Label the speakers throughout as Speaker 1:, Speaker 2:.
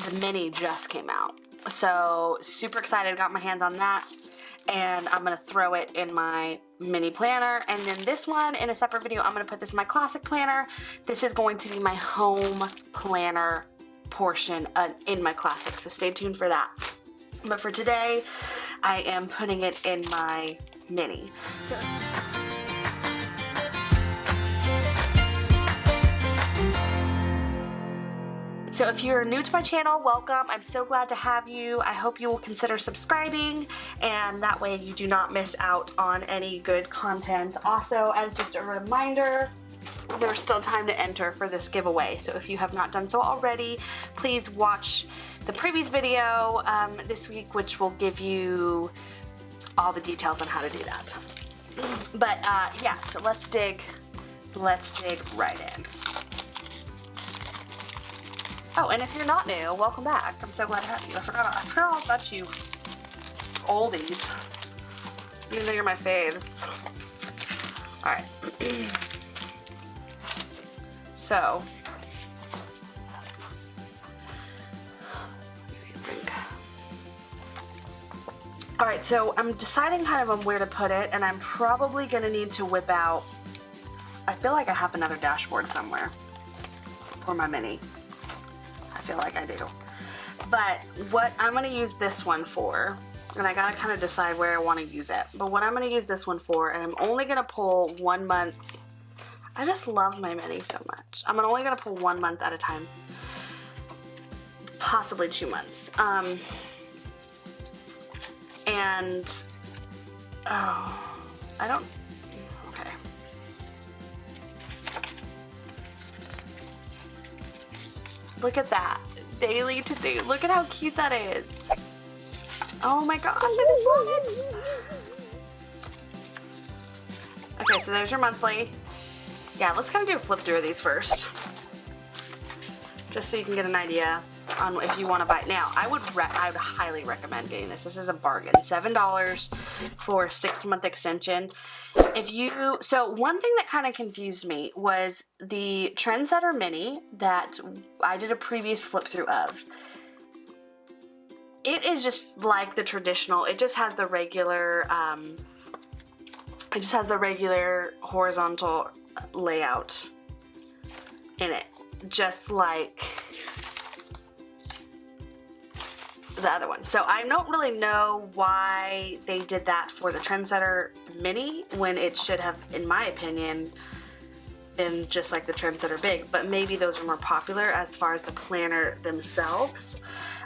Speaker 1: the mini just came out. So super excited, got my hands on that. And I'm gonna throw it in my mini planner. And then this one, in a separate video, I'm gonna put this in my classic planner. This is going to be my home planner portion in my classic, so stay tuned for that. But for today, I am putting it in my mini. So if you're new to my channel, welcome. I'm so glad to have you. I hope you will consider subscribing, and that way you do not miss out on any good content. Also, as just a reminder, there's still time to enter for this giveaway. So if you have not done so already, please watch the previous video this week, which will give you all the details on how to do that. But yeah, so let's dig right in. Oh, and if you're not new, welcome back. I'm so glad to have you. I forgot all about you oldies. Even though you're my faves. Alright. So, alright, so I'm deciding kind of on where to put it, and I'm probably going to need to whip out, I feel like I have another dashboard somewhere for my mini. I feel like I do. But what I'm going to use this one for, and I got to kind of decide where I want to use it, but what I'm going to use this one for, and I'm only going to pull 1 month. I just love my mini so much. I'm only going to pull 1 month at a time, possibly 2 months. And, oh, I don't, okay. Look at that, daily to day. Look at how cute that is. Oh my gosh, I just love it. Okay, so there's your monthly. Yeah, let's kind of do a flip through of these first, just so you can get an idea on if you want to buy it. Now, I would highly recommend getting this. This is a bargain. $7 for a 6-month extension. So one thing that kind of confused me was the Trendsetter Mini that I did a previous flip through of. It is just like the traditional. It just has the regular. It just has the regular horizontal layout in it, just like the other one. So I don't really know why they did that for the Trendsetter Mini when it should have, in my opinion, been just like the Trendsetter Big, but maybe those are more popular as far as the planner themselves.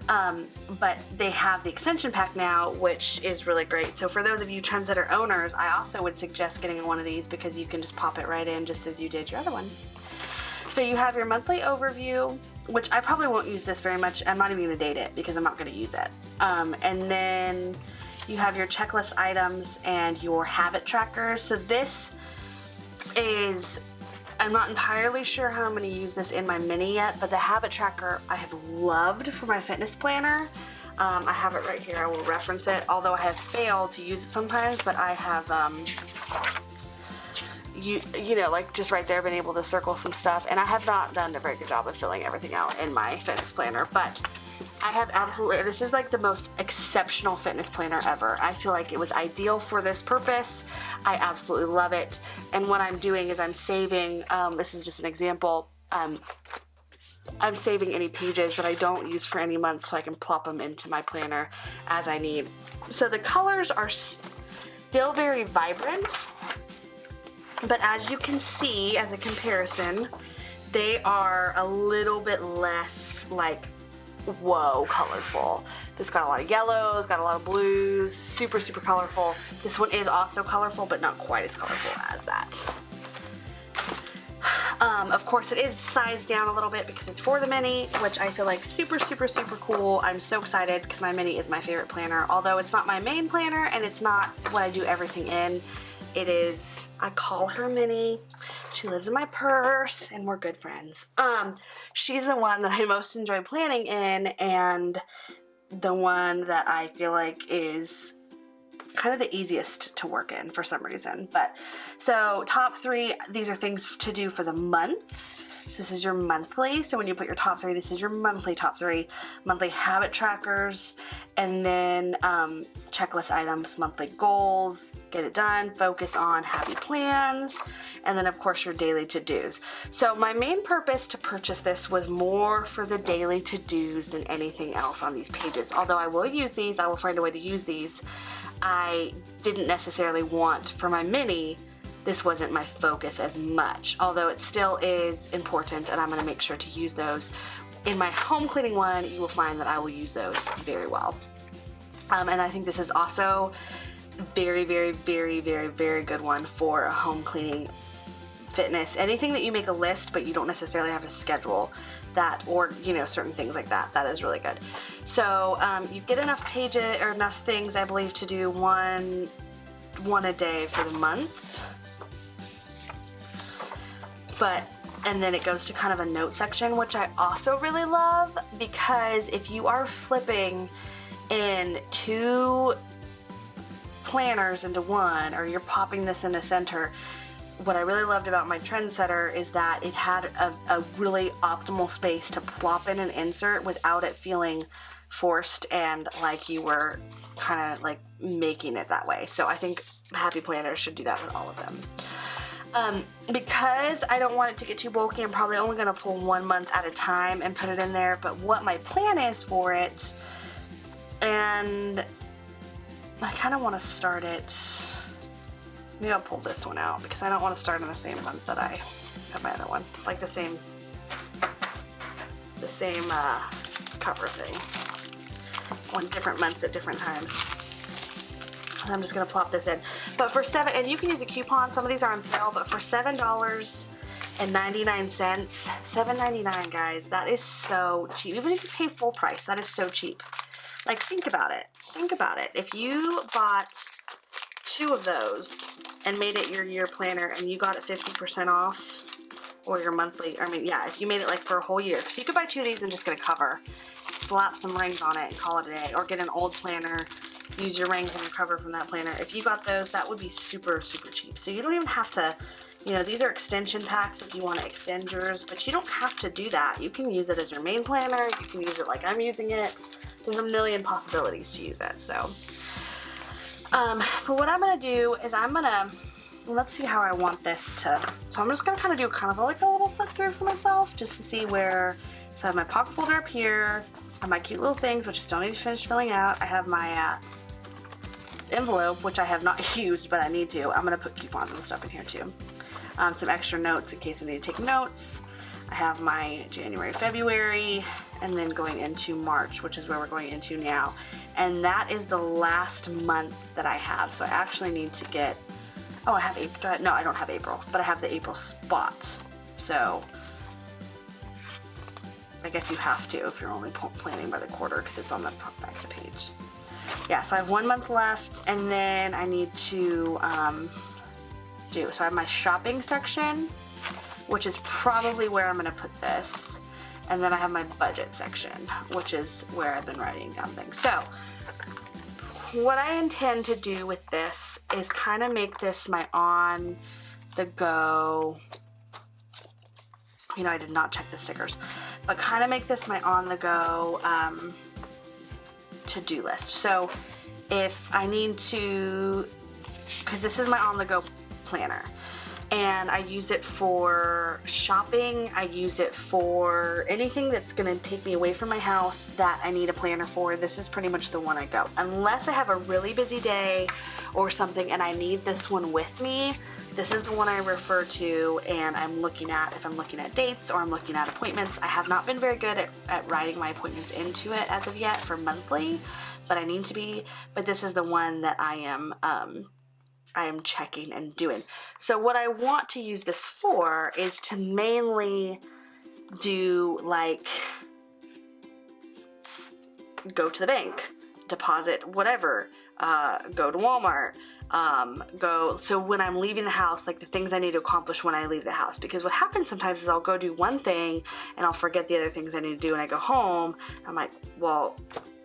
Speaker 1: But they have the extension pack now, which is really great. So for those of you Trendsetter owners, I also would suggest getting one of these because you can just pop it right in just as you did your other one. So you have your monthly overview, which I probably won't use this very much. I'm not even going to date it because I'm not going to use it. And then you have your checklist items and your habit trackers. So this is, I'm not entirely sure how I'm going to use this in my mini yet, but the habit tracker I have loved for my fitness planner. I have it right here. I will reference it, although I have failed to use it sometimes, but I have you know, like just right there, been able to circle some stuff, and I have not done a very good job of filling everything out in my fitness planner, but I have absolutely, this is like the most exceptional fitness planner ever. I feel like it was ideal for this purpose. I absolutely love it, and what I'm doing is I'm saving, this is just an example, I'm saving any pages that I don't use for any month so I can plop them into my planner as I need. So the colors are still very vibrant, but as you can see, as a comparison, they are a little bit less like, whoa, colorful. This got a lot of yellows, got a lot of blues, super, super colorful. This one is also colorful, but not quite as colorful as that. Of course, it is sized down a little bit because it's for the mini, which I feel like super, super, super cool. I'm so excited because my mini is my favorite planner. Although it's not my main planner and it's not what I do everything in, it is, I call her Minnie. She lives in my purse and we're good friends. She's the one that I most enjoy planning in and the one that I feel like is kind of the easiest to work in for some reason. But so top 3, these are things to do for the month. This is your monthly. So when you put your top 3, this is your monthly top 3. Monthly habit trackers, and then checklist items, monthly goals, get it done, focus on happy plans, and then of course your daily to-dos. So my main purpose to purchase this was more for the daily to-dos than anything else on these pages. Although I will use these, I will find a way to use these. I didn't necessarily want for my mini, this wasn't my focus as much, although it still is important, and I'm going to make sure to use those. In my home cleaning one, you will find that I will use those very well. And I think this is also very, very, very, very, very good one for a home cleaning, fitness, anything that you make a list but you don't necessarily have to schedule that, or you know, certain things like that. That is really good. So you get enough pages or enough things, I believe, to do one a day for the month. And then it goes to kind of a note section, which I also really love, because if you are flipping in 2 planners into one, or you're popping this in the center, what I really loved about my Trendsetter is that it had a really optimal space to plop in an insert without it feeling forced and like you were kind of like making it that way. So I think Happy Planners should do that with all of them. Because I don't want it to get too bulky, I'm probably only going to pull 1 month at a time and put it in there, but what my plan is for it, and I kind of want to start it, maybe I'll pull this one out because I don't want to start in the same month that I have my other one, like the same cover thing, on different months at different times. I'm just gonna plop this in. But for and you can use a coupon, some of these are on sale, but for $7.99, $7.99 guys, that is so cheap. Even if you pay full price, that is so cheap. Like, think about it. Think about it. If you bought 2 of those and made it your year planner and you got it 50% off, or your monthly, I mean, yeah, if you made it like for a whole year. So you could buy 2 of these and just get a cover, slap some rings on it and call it a day, or get an old planner, use your rings and your cover from that planner. If you got those, that would be super, super cheap. So you don't even have to, you know, these are extension packs if you want to extend yours, but you don't have to do that. You can use it as your main planner. You can use it like I'm using it. There's a million possibilities to use it. So, but what I'm going to do is let's see how I want this to, so I'm just going to kind of do kind of like a little flip through for myself just to see where, so I have my pocket folder up here, I have my cute little things, which I still need to finish filling out. I have my envelope, which I have not used, but I need to. I'm going to put coupons and stuff in here too. Some extra notes in case I need to take notes. I have my January, February, and then going into March, which is where we're going into now. And that is the last month that I have. So I actually need to get, oh, I have April. No, I don't have April, but I have the April spot. So I guess you have to if you're only planning by the quarter because it's on the back of the page. Yeah, so I have 1 month left, and then I need to so I have my shopping section, which is probably where I'm going to put this, and then I have my budget section, which is where I've been writing down things. So what I intend to do with this is kind of make this my on the go, you know, I did not check the stickers, but kind of make this my on the go to-do list. So if I need to, because this is my on the go planner, and I use it for shopping, I use it for anything that's going to take me away from my house that I need a planner for. This is pretty much the one I go. Unless I have a really busy day or something and I need this one with me, this is the one I refer to, and I'm looking at, if I'm looking at dates or I'm looking at appointments. I have not been very good at writing my appointments into it as of yet for monthly, but I need to be. But this is the one that I am checking and doing. So what I want to use this for is to mainly do, like, go to the bank, deposit whatever, go to Walmart, so when I'm leaving the house, like the things I need to accomplish when I leave the house. Because what happens sometimes is I'll go do one thing and I'll forget the other things I need to do, and I go home and I'm like, well,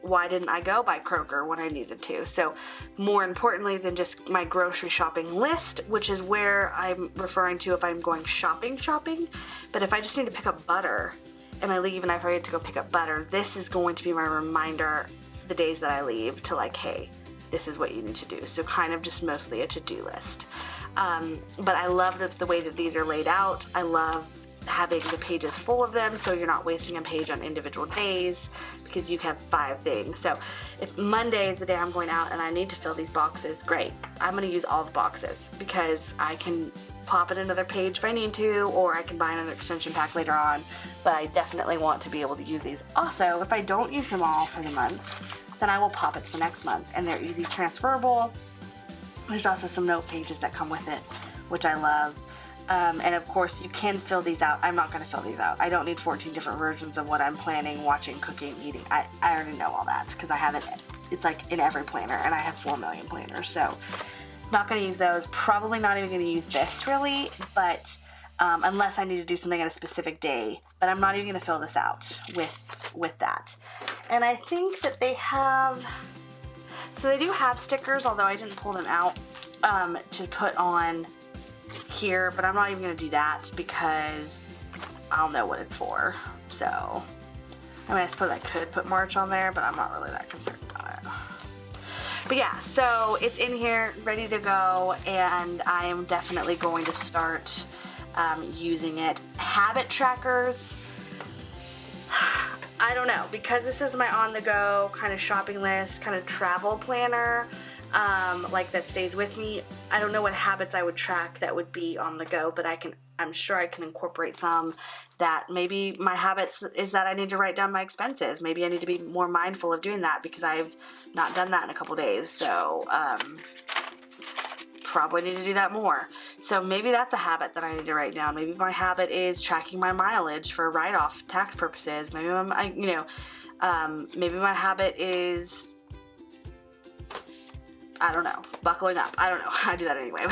Speaker 1: why didn't I go buy Kroger when I needed to? So more importantly than just my grocery shopping list, which is where I'm referring to if I'm going shopping, but if I just need to pick up butter and I leave and I forget to go pick up butter, this is going to be my reminder the days that I leave to like, hey, this is what you need to do. So kind of just mostly a to-do list. But I love the way that these are laid out. I love having the pages full of them, so you're not wasting a page on individual days because you have 5 things. So if Monday is the day I'm going out and I need to fill these boxes, great. I'm going to use all the boxes because I can pop in another page if I need to, or I can buy another extension pack later on, but I definitely want to be able to use these. Also, if I don't use them all for the month, then I will pop it to the next month, and they're easy transferable. There's also some note pages that come with it, which I love. And of course, you can fill these out. I'm not going to fill these out. I don't need 14 different versions of what I'm planning, watching, cooking, eating. I already know all that because I have it. It's like in every planner, and I have 4 million planners. So not going to use those. Probably not even going to use this really, but unless I need to do something on a specific day. But I'm not even going to fill this out with that. And I think that they have, so they do have stickers, although I didn't pull them out to put on here, but I'm not even going to do that because I'll know what it's for. So, I mean, I suppose I could put March on there, but I'm not really that concerned about it. But yeah, so it's in here, ready to go, and I am definitely going to start using it. Habit trackers, I don't know, because this is my on-the-go kind of shopping list, kind of travel planner, like that stays with me. I don't know what habits I would track that would be on the go, but I'm sure I can incorporate some that maybe my habits is that I need to write down my expenses. Maybe I need to be more mindful of doing that because I've not done that in a couple days. So, probably need to do that more. So maybe that's a habit that I need to write down. Maybe my habit is tracking my mileage for write-off tax purposes. Maybe maybe my habit is, I don't know, buckling up. I don't know. I do that anyway.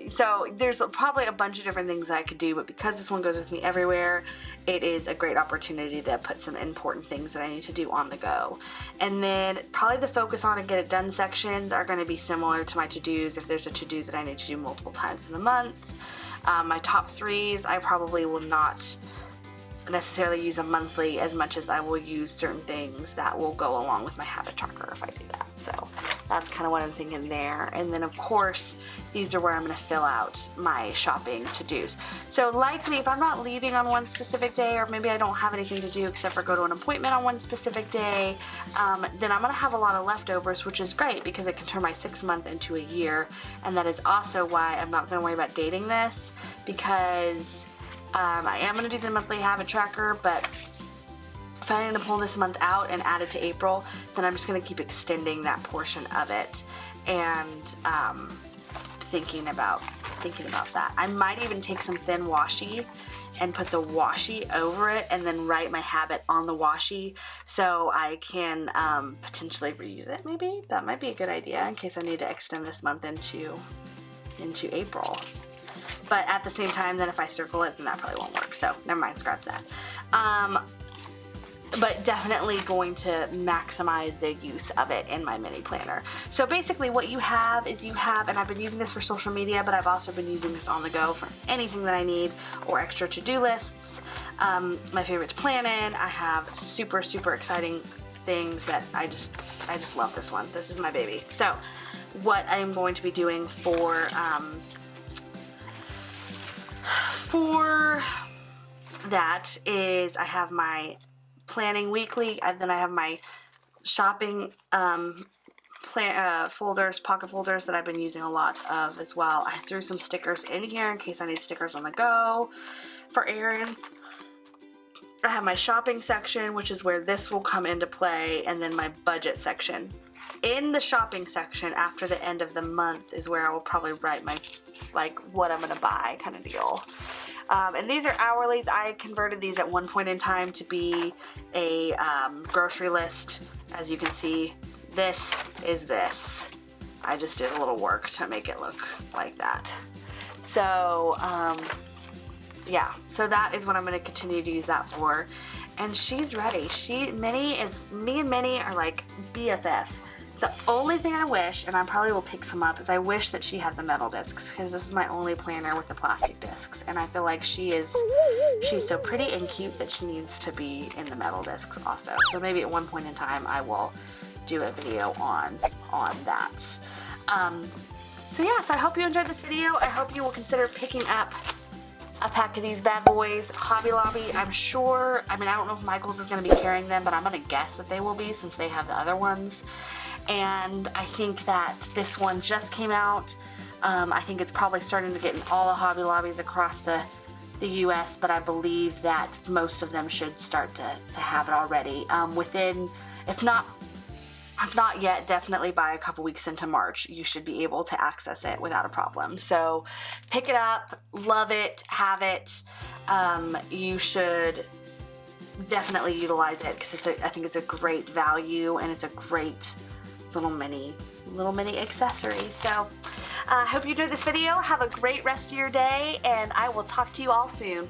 Speaker 1: So there's probably a bunch of different things that I could do, but because this one goes with me everywhere, it is a great opportunity to put some important things that I need to do on the go. And then probably the focus on and get it done sections are going to be similar to my to-dos if there's a to-do that I need to do multiple times in the month. My top 3s, I probably will not necessarily use a monthly as much as I will use certain things that will go along with my habit tracker if I do that. So that's kind of what I'm thinking there. And then of course, these are where I'm going to fill out my shopping to-dos. So likely if I'm not leaving on one specific day, or maybe I don't have anything to do except for go to an appointment on one specific day, then I'm going to have a lot of leftovers, which is great because it can turn my 6 month into a year. And that is also why I'm not going to worry about dating this, because I am going to do the monthly habit tracker, but if I need to pull this month out and add it to April, then I'm just going to keep extending that portion of it and thinking about that. I might even take some thin washi and put the washi over it and then write my habit on the washi so I can potentially reuse it maybe. That might be a good idea in case I need to extend this month into April. But at the same time, then if I circle it, then that probably won't work. So never mind, scrap that. But definitely going to maximize the use of it in my mini planner. So basically what you have is and I've been using this for social media, but I've also been using this on the go for anything that I need or extra to-do lists. My favorite's planning. I have super, super exciting things that I just love this one. This is my baby. So what I'm going to be doing for that is I have my planning weekly, and then I have my shopping folders, pocket folders that I've been using a lot of as well. I threw some stickers in here in case I need stickers on the go for errands. I have my shopping section, which is where this will come into play, and then my budget section. In the shopping section, after the end of the month, is where I will probably write my, what I'm going to buy kind of deal. And these are hourlies. I converted these at one point in time to be a grocery list. As you can see, this is this. I just did a little work to make it look like that. So, yeah, so that is what I'm going to continue to use that for. and she's ready. Me and Minnie are like BFF. The only thing I wish, and I probably will pick some up, is I wish that she had the metal discs, because this is my only planner with the plastic discs, and I feel like she's so pretty and cute that she needs to be in the metal discs also. So maybe at one point in time I will do a video on that. So yeah, so I hope you enjoyed this video. I hope you will consider picking up a pack of these bad boys. Hobby Lobby, I'm sure, I mean, I don't know if Michaels is going to be carrying them, but I'm going to guess that they will be, since they have the other ones. And I think that this one just came out. I think it's probably starting to get in all the Hobby Lobbies across the US, but I believe that most of them should start to have it already. Within, if not yet, definitely by a couple weeks into March, you should be able to access it without a problem. So pick it up, love it, have it. You should definitely utilize it, because I think it's a great value, and it's a great little mini accessory. So I hope you enjoyed this video. Have a great rest of your day, and I will talk to you all soon.